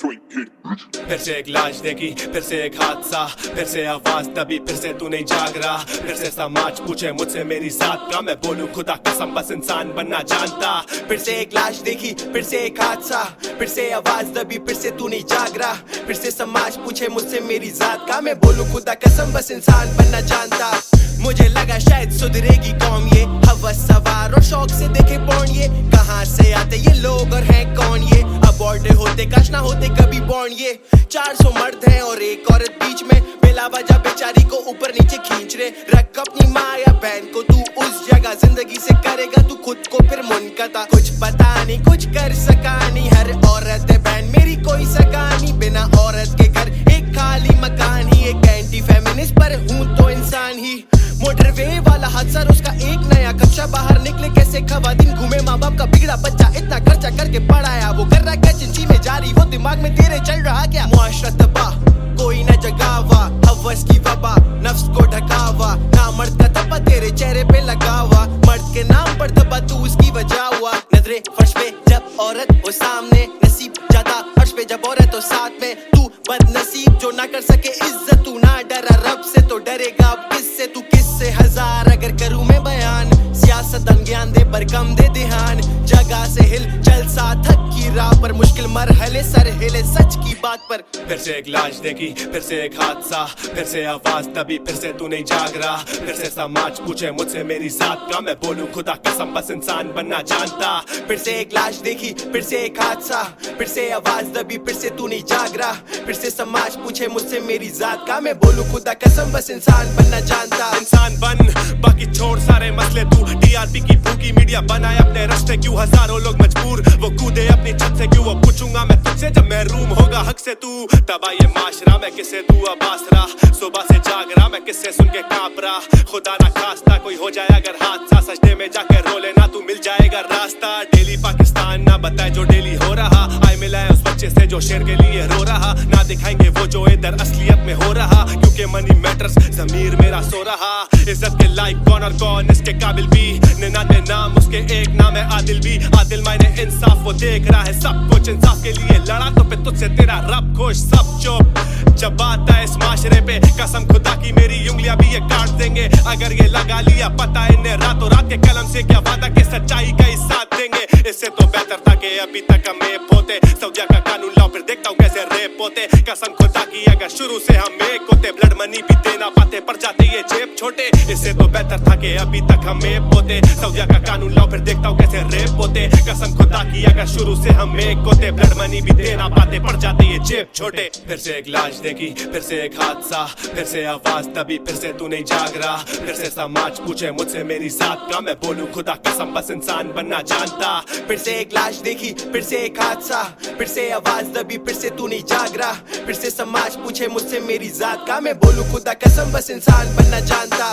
फिर से एक लाश देखी, फिर से एक हादसा, फिर से आवाज दबी, फिर से तू नहीं जाग रहा। फिर से समाज पूछे मुझसे मेरी जात का, मैं बोलूं खुदा कसम बस इंसान बनना जानता। फिर से एक लाश देखी, फिर से एक हादसा, फिर से आवाज दबी, फिर से तू नहीं जाग रहा। फिर से समाज पूछे मुझसे मेरी जात का, मैं बोलूं खुदा कसम बस इंसान बनना जानता। मुझे लगा शायद सुधरेगी कौम ये, हवस सवार और शौक से देखे पौन ये। कहाँ से आते ये लोग और हैं कौन ये, अबॉर्ड होते काश ना होते कभी बॉर्न ये। 400 मर्द हैं और एक औरत बीच में, बेला वजह बेचारी को ऊपर नीचे खींच रहे। रख अपनी माँ या बहन को तू उस जगह, जिंदगी से करेगा तू खुद को फिर मुनकता। कुछ पता नहीं कुछ कर सका नहीं, हर औरत है बहन मेरी कोई सका नहीं। बिना औरत के घर एक खाली मकान ही, एक एंटी फेमिनिस्ट पर हूँ तो इंसान ही। मोटरवे वाला हादसा उसका एक नया खदशा, बाहर निकले कैसे खवातीन घूमे, माँ बाप का बिगड़ा बच्चा इतना खर्चा करके पढ़ाया। वो कर रहा क्या चिंची में जारी, वो दिमाग में तेरे चल रहा क्या। मुआशरा तबाह कोई न जगावा, हवस की वबा नफ्स को ढकावा। ना मर्द का तबा तेरे चेहरे पे लगावा, मर्द के नाम पर दबा तू उसकी वजह हुआ। नजरे फर्श पे जब औरत हो सामने, नसीब ज्यादा फर्श पे जब औरत हो साथ में। तू बदनसीब जो ना कर सके इज्जत, तू ना डरा रब से तो डरेगा अब किससे। तू किससे हजार अगर करूं मैं बयान, सियासतदान ज्ञान दे पर कम दे ध्यान। जगह से हिल चल सा थक की राह पर, मुश्किल मरहले सर हिले सच की बात पर। फिर से एक लाश देखी, फिर से एक हादसा, फिर से आवाज दबी, फिर से तू नहीं जाग रहा। फिर से समाज पूछे मुझसे मेरी जात का, मैं बोलूं खुदा कसम बस इंसान बनना जानता। फिर से एक लाश देखी, फिर से एक हादसा, फिर से आवाज दबी, फिर से तू नहीं जाग रहा। फिर से समाज पूछे मुझसे मेरी जात का, मैं बोलूं खुदा कसम बस इंसान बनना जानता। इंसान बन बाकी छोड़ सारे मसले, तू टीआरपी की भूखी मीडिया बनाए अपने रास्ते। क्यों हजारों लोग मजबूर वो कूदे अपनी छत से, क्यों वो पूछूंगा मैं तुझसे जब महरूम होगा हक से तू। तबा ये माशरा मैं किससे तू अब आसरा, सुबह से जाग रहा मैं किससे सुन के कांप रहा। खुदा ना खास्ता कोई हो जाए अगर हादसा, सजदे में जाकर रो लेना तू मिल जाएगा रास्ता। डेली पाकिस्तान ना बताए जो डेली हो रहा, आए मिला है उस बच्चे से जो शेर के लिए रो रहा। ना दिखाएंगे वो जो इधर असलियत में हो रहा, क्योंकि मनी मैटर्स जमीर मेरा सो रहा। इज्जत के लायक कौन और कौन इसके काबिल भी, 99 नाम उसके एक नाम है आदिल भी। आदिल मायने इंसाफ वो देख रहा है सब कुछ, इंसाफ के लिए लड़ा तो फिर तुझसे तेरा रब खुश। सब चुप जब बात है इस माशरे पे, कसम खुदा की मेरी उंगलियां भी ये काट देंगे। अगर ये लगा लिया पता इन्हें रातों रात के कलम से, क्या वादा के सच्चाई का ही साथ देंगे। इससे तो बेहतर था कि अभी तक हम मेप होते, सऊदिया का कानून लाओ फिर देखता हूँ कैसे रेप होते। कसम खुदा की अगर शुरू से हम एक होते, ब्लड मनी भी देना पाते पर जाते ये जेब छोटे। इससे तो बेहतर था कि अभी तक हम मेप होते, सऊदिया का कानून लाओ फिर देखता हूँ कैसे रेप होते। कसम खुदा की अगर शुरू से हम एक होते, ब्लड मनी भी देना पाते पर जाते ये जेब छोटे। फिर से एक लाश देखी, फिर से एक हादसा, फिर से आवाज दबी, फिर से तू नहीं जाग रहा। फिर से समाज पूछे मुझसे मेरी जात का, मैं बोलूं खुदा कसम बस इंसान बनना जानता। फिर से एक लाश देखी, फिर से एक हादसा, फिर से आवाज दबी, फिर से तू नहीं जाग रहा। फिर से समाज पूछे मुझसे मेरी जात का, मैं बोलूं खुदा कसम बस इंसान बनना जानता।